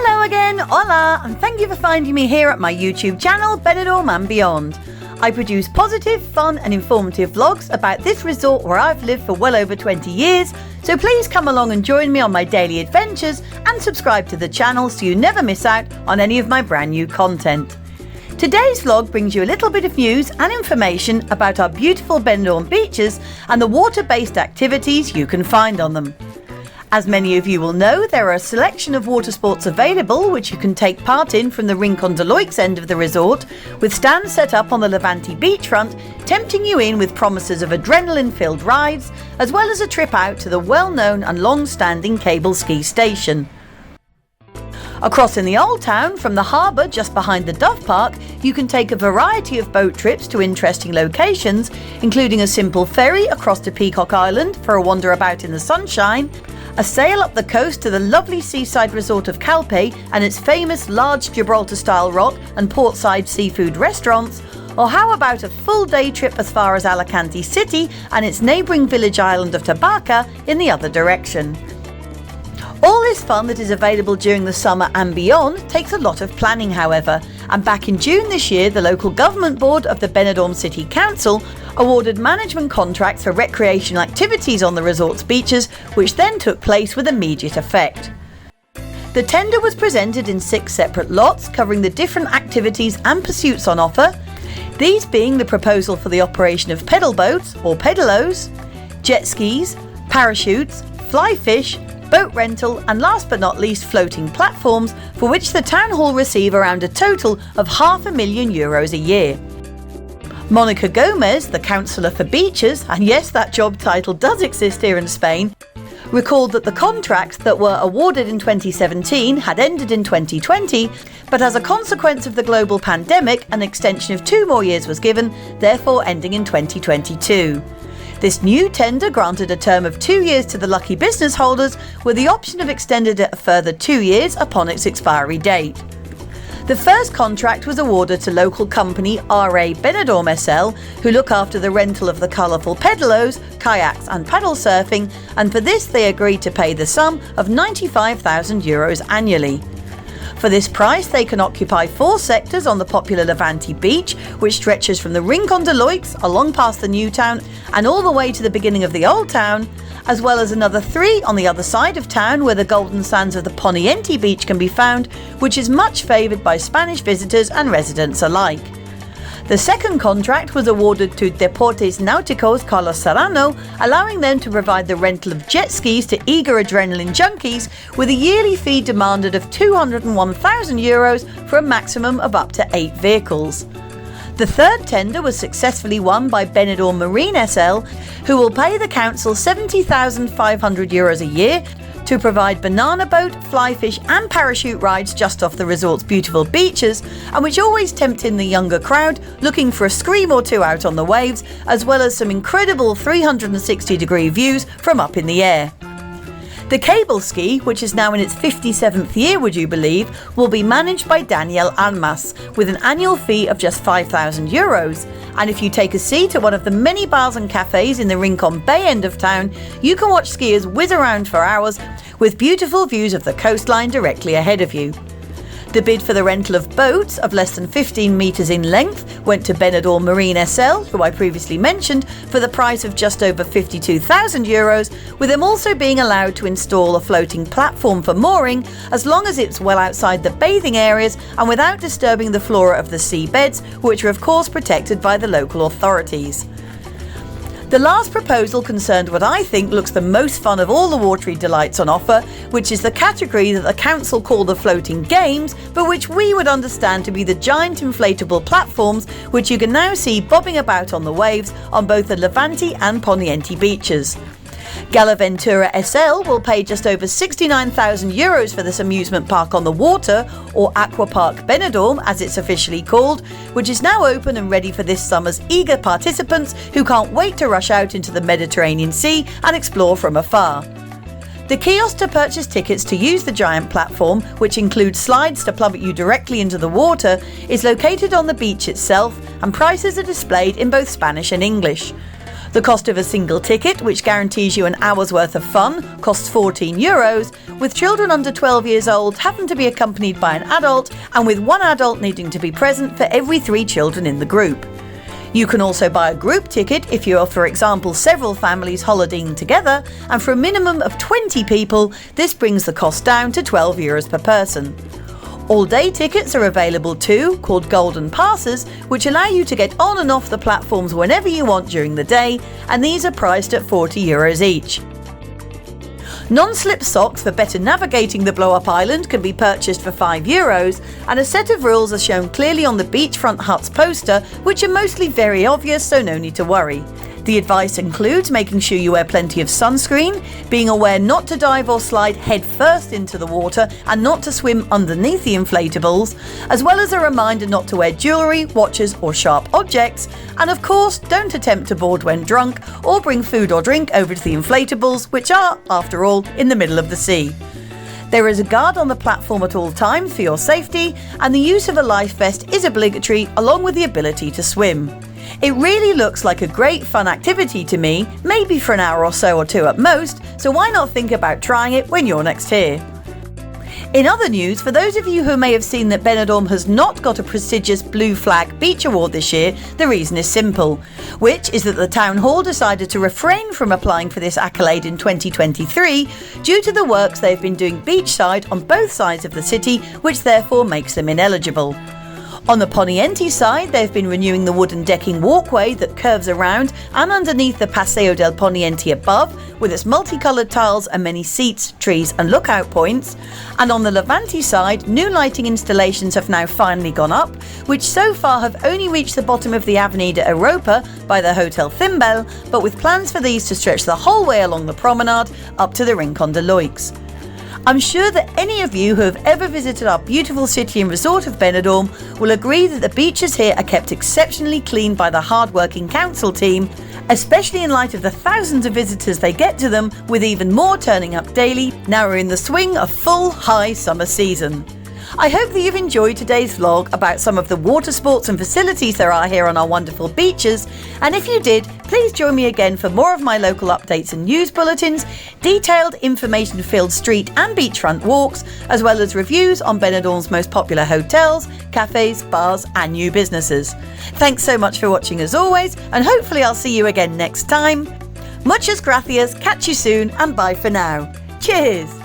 Hello again, hola, and thank you for finding me here at my YouTube channel, Benidorm and Beyond. I produce positive, fun and informative vlogs about this resort where I've lived for well over 20 years, so please come along and join me on my daily adventures and subscribe to the channel so you never miss out on any of my brand new content. Today's vlog brings you a little bit of news and information about our beautiful Benidorm beaches and the water-based activities you can find on them. As many of you will know, there are a selection of water sports available which you can take part in from the Rincon de Loix end of the resort, with stands set up on the Levante beachfront, tempting you in with promises of adrenaline-filled rides, as well as a trip out to the well-known and long-standing cable ski station. Across in the Old Town, from the harbour just behind the Dove Park, you can take a variety of boat trips to interesting locations, including a simple ferry across to Peacock Island for a wander about in the sunshine, a sail up the coast to the lovely seaside resort of Calpe and its famous large Gibraltar-style rock and portside seafood restaurants, or how about a full day trip as far as Alicante City and its neighbouring village island of Tabarca in the other direction. All this fun that is available during the summer and beyond takes a lot of planning, however, and back in June this year the local government board of the Benidorm City Council awarded management contracts for recreational activities on the resort's beaches, which then took place with immediate effect. The tender was presented in 6 separate lots covering the different activities and pursuits on offer, these being the proposal for the operation of pedal boats or pedalos, jet skis, parachutes, fly fish, boat rental and last but not least floating platforms, for which the town hall receive around a total of €500,000 a year. Monica Gomez, the councillor for beaches, and yes, that job title does exist here in Spain, recalled that the contracts that were awarded in 2017 had ended in 2020, but as a consequence of the global pandemic, an extension of 2 more years was given, therefore ending in 2022. This new tender granted a term of 2 years to the lucky business holders, with the option of extended it a further 2 years upon its expiry date. The first contract was awarded to local company RA Benidorm SL, who look after the rental of the colourful pedalos, kayaks and paddle surfing, and for this they agreed to pay the sum of €95,000 annually. For this price they can occupy 4 sectors on the popular Levante beach, which stretches from the Rincon de Loix along past the New Town and all the way to the beginning of the Old Town, as well as another 3 on the other side of town where the golden sands of the Poniente beach can be found, which is much favoured by Spanish visitors and residents alike. The second contract was awarded to Deportes Náuticos Carlos Serrano, allowing them to provide the rental of jet skis to eager adrenaline junkies, with a yearly fee demanded of €201,000 for a maximum of up to 8 vehicles. The third tender was successfully won by Benidorm Marine SL, who will pay the council €70,500 a year to provide banana boat, fly fish and parachute rides just off the resort's beautiful beaches, and which always tempt in the younger crowd looking for a scream or two out on the waves, as well as some incredible 360-degree views from up in the air. The cable ski, which is now in its 57th year, would you believe, will be managed by Daniel Almas, with an annual fee of just €5,000. And if you take a seat at one of the many bars and cafes in the Rincon Bay end of town, you can watch skiers whiz around for hours with beautiful views of the coastline directly ahead of you. The bid for the rental of boats of less than 15 metres in length went to Benidorm Marine SL, who I previously mentioned, for the price of just over €52,000, with them also being allowed to install a floating platform for mooring as long as it's well outside the bathing areas and without disturbing the flora of the seabeds, which are of course protected by the local authorities. The last proposal concerned what I think looks the most fun of all the watery delights on offer, which is the category that the council call the floating games, but which we would understand to be the giant inflatable platforms which you can now see bobbing about on the waves on both the Levante and Poniente beaches. Galaventura SL will pay just over €69,000 for this amusement park on the water, or AQUAPARK Benidorm as it's officially called, which is now open and ready for this summer's eager participants who can't wait to rush out into the Mediterranean Sea and explore from afar. The kiosk to purchase tickets to use the giant platform, which includes slides to plummet you directly into the water, is located on the beach itself, and prices are displayed in both Spanish and English. The cost of a single ticket, which guarantees you an hour's worth of fun, costs €14, with children under 12 years old having to be accompanied by an adult and with one adult needing to be present for every 3 children in the group. You can also buy a group ticket if you are, for example, several families holidaying together, and for a minimum of 20 people, this brings the cost down to €12 per person. All-day tickets are available too, called Golden Passes, which allow you to get on and off the platforms whenever you want during the day, and these are priced at €40 each. Non-slip socks for better navigating the blow-up island can be purchased for €5, and a set of rules are shown clearly on the beachfront huts poster, which are mostly very obvious, so no need to worry. The advice includes making sure you wear plenty of sunscreen, being aware not to dive or slide head first into the water and not to swim underneath the inflatables, as well as a reminder not to wear jewellery, watches or sharp objects, and of course don't attempt to board when drunk or bring food or drink over to the inflatables, which are, after all, in the middle of the sea. There is a guard on the platform at all times for your safety, and the use of a life vest is obligatory along with the ability to swim. It really looks like a great fun activity to me, maybe for an hour or so or 2 at most, so why not think about trying it when you're next here? In other news, for those of you who may have seen that Benidorm has not got a prestigious Blue Flag Beach Award this year, the reason is simple, which is that the Town Hall decided to refrain from applying for this accolade in 2023 due to the works they've been doing beachside on both sides of the city, which therefore makes them ineligible. On the Poniente side, they've been renewing the wooden decking walkway that curves around and underneath the Paseo del Poniente above, with its multicoloured tiles and many seats, trees and lookout points. And on the Levante side, new lighting installations have now finally gone up, which so far have only reached the bottom of the Avenida Europa by the Hotel Thimbel, but with plans for these to stretch the whole way along the promenade up to the Rincon de Loix. I'm sure that any of you who have ever visited our beautiful city and resort of Benidorm will agree that the beaches here are kept exceptionally clean by the hard-working council team, especially in light of the thousands of visitors they get to them, with even more turning up daily now we're in the swing of full high summer season. I hope that you've enjoyed today's vlog about some of the water sports and facilities there are here on our wonderful beaches, and if you did, please join me again for more of my local updates and news bulletins, detailed information-filled street and beachfront walks, as well as reviews on Benidorm's most popular hotels, cafes, bars and new businesses. Thanks so much for watching as always, and hopefully I'll see you again next time. Muchas gracias, catch you soon, and bye for now. Cheers!